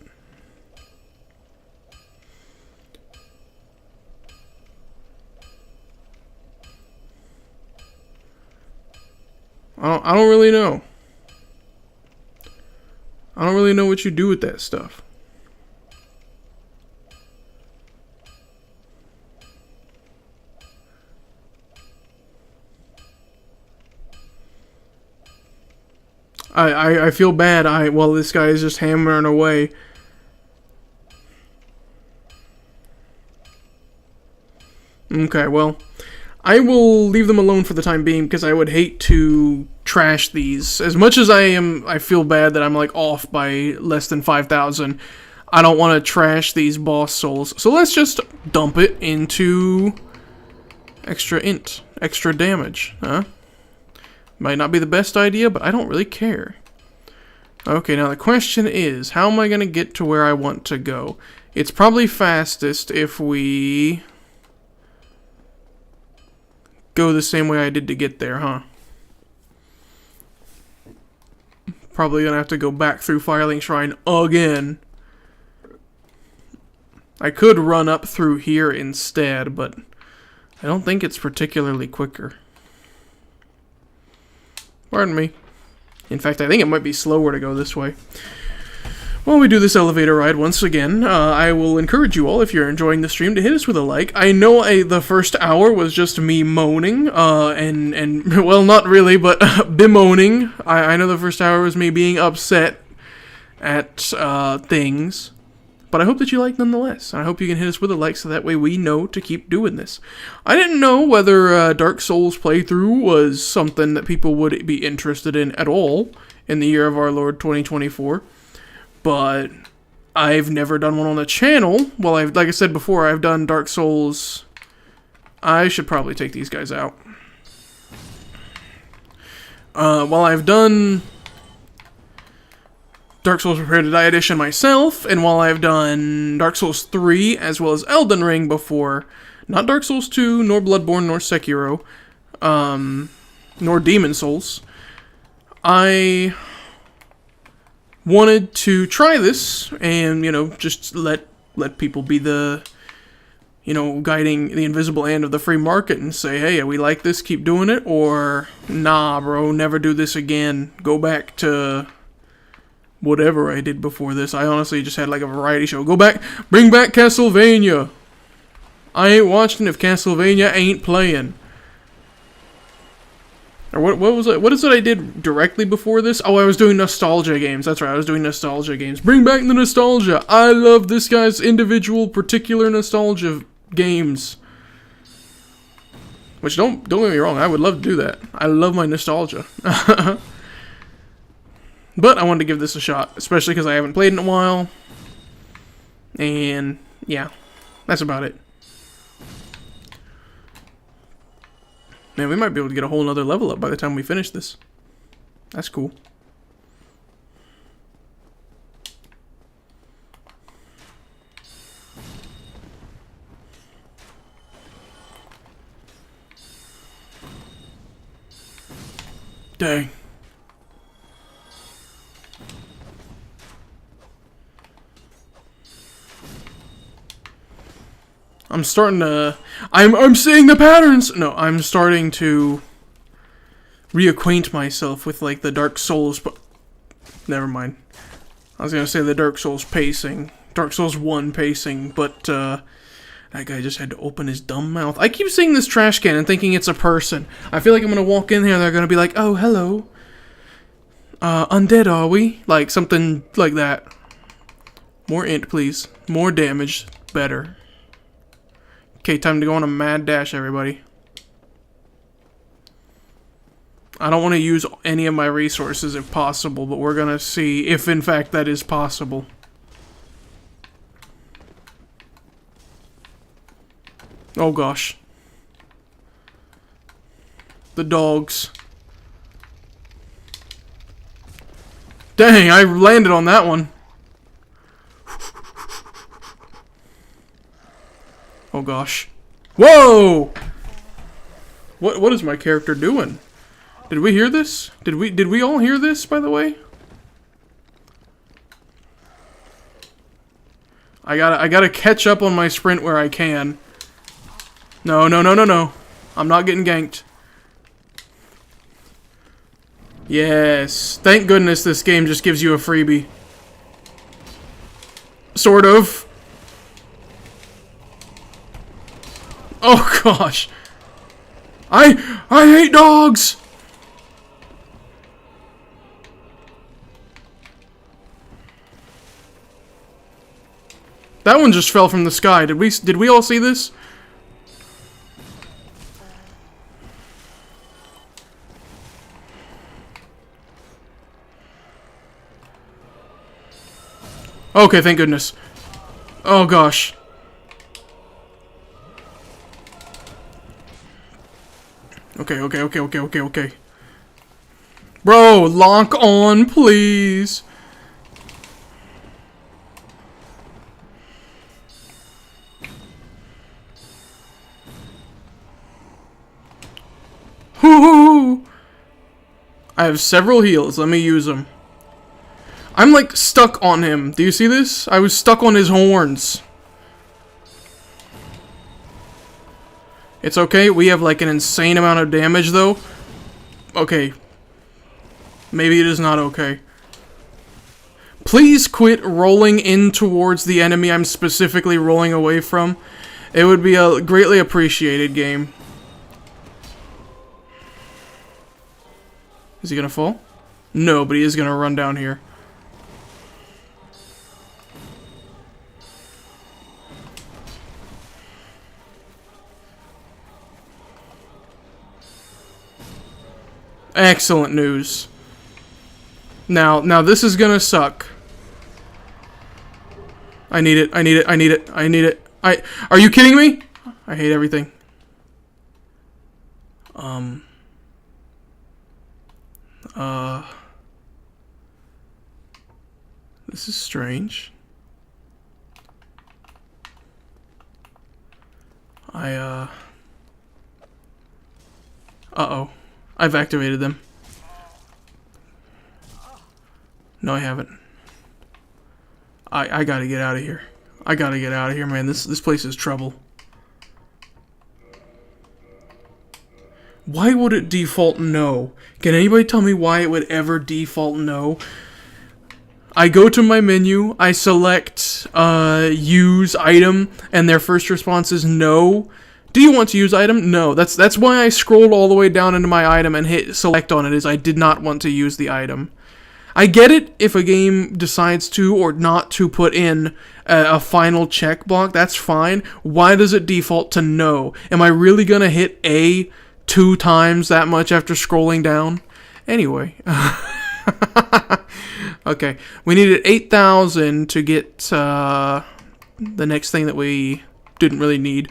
I don't really know. I don't really know what you do with that stuff. I feel bad. Well, this guy is just hammering away. Okay, well, I will leave them alone for the time being because I would hate to trash these. As much as I feel bad that I'm like off by less than 5,000. I don't want to trash these boss souls. So let's just dump it into extra damage, huh? Might not be the best idea, but I don't really care. Okay, now the question is, how am I going to get to where I want to go? It's probably fastest if we go the same way I did to get there, huh? Probably going to have to go back through Firelink Shrine again. I could run up through here instead, but I don't think it's particularly quicker. Pardon me. In fact, I think it might be slower to go this way. While we do this elevator ride once again, I will encourage you all, if you're enjoying the stream, to hit us with a like. I know the first hour was just me moaning, and well, not really, but bemoaning. I know the first hour was me being upset at things. But I hope that you like nonetheless. And I hope you can hit us with a like so that way we know to keep doing this. I didn't know whether Dark Souls playthrough was something that people would be interested in at all in the year of our Lord 2024. But I've never done one on the channel. Well, like I said before, I've done Dark Souls. I should probably take these guys out. While I've done Dark Souls Prepare to Die Edition myself, and while I've done Dark Souls 3 as well as Elden Ring before, not Dark Souls 2, nor Bloodborne, nor Sekiro, nor Demon Souls. I wanted to try this and, you know, just let people be the, you know, guiding the invisible hand of the free market and say, hey, we like this, keep doing it, or nah, bro, never do this again. Go back to whatever I did before this. I honestly just had like a variety show. Go back, bring back Castlevania. I ain't watching if Castlevania ain't playing. Or what was it? What is it I did directly before this? Oh, I was doing nostalgia games. That's right, I was doing nostalgia games. Bring back the nostalgia. I love this guy's individual, particular nostalgia games. Which, don't get me wrong, I would love to do that. I love my nostalgia. But I wanted to give this a shot, especially because I haven't played in a while. And, yeah, that's about it. Man, we might be able to get a whole nother level up by the time we finish this. That's cool. Dang. I'm starting to... I'm seeing the patterns! No, I'm starting to reacquaint myself with, like, the Dark Souls, but... Never mind. I was gonna say the Dark Souls pacing. Dark Souls 1 pacing, but, that guy just had to open his dumb mouth. I keep seeing this trash can and thinking it's a person. I feel like I'm gonna walk in here and they're gonna be like, oh, hello. Undead, are we? Like, something like that. More int, please. More damage. Better. Okay, time to go on a mad dash, everybody. I don't want to use any of my resources if possible, but we're gonna see if in fact that is possible. Oh gosh. The dogs. Dang, I landed on that one. Oh gosh. Whoa! What is my character doing? Did we hear this? Did we all hear this, by the way? I gotta catch up on my sprint where I can. No. I'm not getting ganked. Yes. Thank goodness this game just gives you a freebie. Sort of. Oh gosh. I hate dogs. That one just fell from the sky. Did we all see this? Okay, thank goodness. Oh gosh. Okay. Bro, lock on, please. Hoo-hoo! I have several heals. Let me use them. I'm like stuck on him. Do you see this? I was stuck on his horns. It's okay. We have like an insane amount of damage though. Okay. Maybe it is not okay. Please quit rolling in towards the enemy I'm specifically rolling away from. It would be a greatly appreciated game. Is he gonna fall? No, but he is gonna run down here. Excellent news. Now this is gonna suck. I need it. Are you kidding me? I hate everything. This is strange. Uh-oh. I've activated them. No, I haven't. I gotta get out of here. I gotta get out of here, man. This place is trouble. Why would it default no? Can anybody tell me why it would ever default no? I go to my menu, I select use item, and their first response is no. Do you want to use item? No. That's why I scrolled all the way down into my item and hit select on it, is I did not want to use the item. I get it if a game decides to or not to put in a final check block, that's fine. Why does it default to no? Am I really gonna hit A 2 times that much after scrolling down? Anyway. Okay, we needed 8,000 to get the next thing that we didn't really need.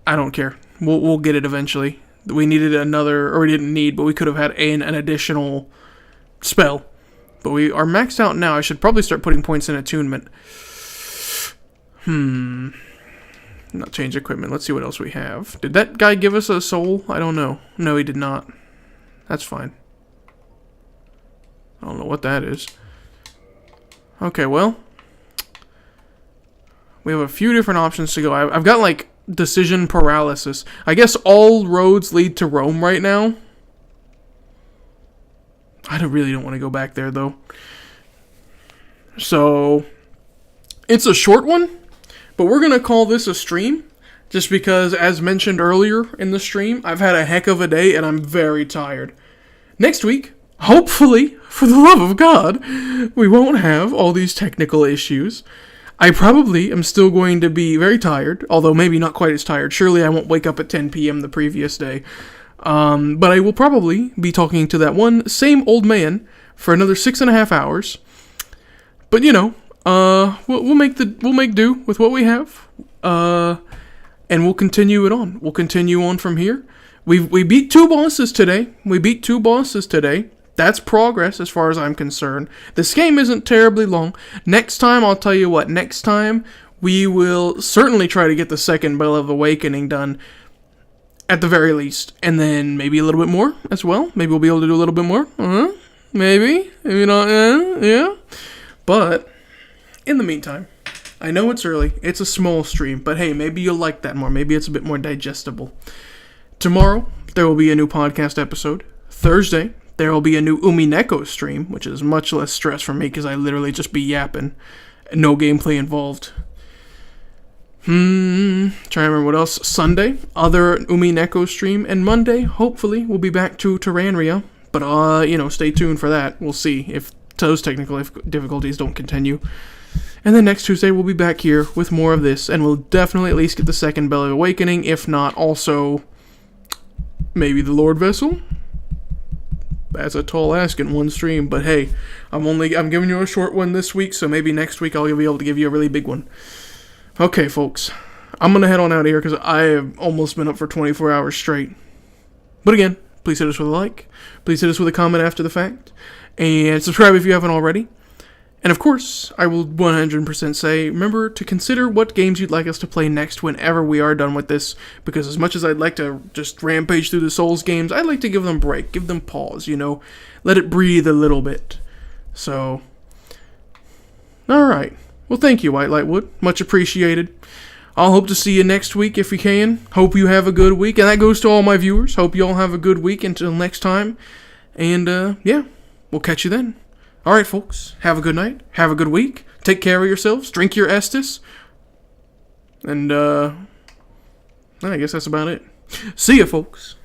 I don't care. We'll get it eventually. We needed another, or we didn't need, but we could have had an additional spell. But we are maxed out now. I should probably start putting points in attunement. Not change equipment. Let's see what else we have. Did that guy give us a soul? I don't know. No, he did not. That's fine. I don't know what that is. Okay, well. We have a few different options to go. I've got, like, decision paralysis. I guess all roads lead to Rome right now. I really don't want to go back there, though. So, it's a short one, but we're going to call this a stream. Just because, as mentioned earlier in the stream, I've had a heck of a day and I'm very tired. Next week, hopefully, for the love of God, we won't have all these technical issues. I probably am still going to be very tired, although maybe not quite as tired. Surely I won't wake up at 10 p.m. the previous day. But I will probably be talking to that one same old man for another 6.5 hours. But you know, we'll make do with what we have. And we'll continue it on. We'll continue on from here. We beat 2 bosses today. That's progress as far as I'm concerned. This game isn't terribly long. Next time, I'll tell you what. Next time, we will certainly try to get the second Bell of Awakening done. At the very least. And then maybe a little bit more as well. Maybe we'll be able to do a little bit more. Maybe. Maybe not. Yeah. But, in the meantime, I know it's early. It's a small stream. But hey, maybe you'll like that more. Maybe it's a bit more digestible. Tomorrow, there will be a new podcast episode. Thursday, there will be a new Umineko stream, which is much less stress for me because I literally just be yapping. No gameplay involved. Trying to remember what else. Sunday, other Umineko stream. And Monday, hopefully, we'll be back to Terranria. But, stay tuned for that. We'll see if those technical difficulties don't continue. And then next Tuesday, we'll be back here with more of this. And we'll definitely at least get the second Bell of Awakening. If not, also, maybe the Lord Vessel. That's a tall ask in one stream. But hey, I'm giving you a short one this week. So maybe next week I'll be able to give you a really big one. Okay, folks, I'm going to head on out of here because I have almost been up for 24 hours straight. But again, please hit us with a like. Please hit us with a comment after the fact. And subscribe if you haven't already. And of course, I will 100% say, remember to consider what games you'd like us to play next whenever we are done with this. Because as much as I'd like to just rampage through the Souls games, I'd like to give them a break, give them pause, let it breathe a little bit. So, alright. Well, thank you, White Lightwood. Much appreciated. I'll hope to see you next week if you can. Hope you have a good week. And that goes to all my viewers. Hope you all have a good week until next time. And, yeah, we'll catch you then. Alright, folks. Have a good night. Have a good week. Take care of yourselves. Drink your Estus. And, I guess that's about it. See ya, folks.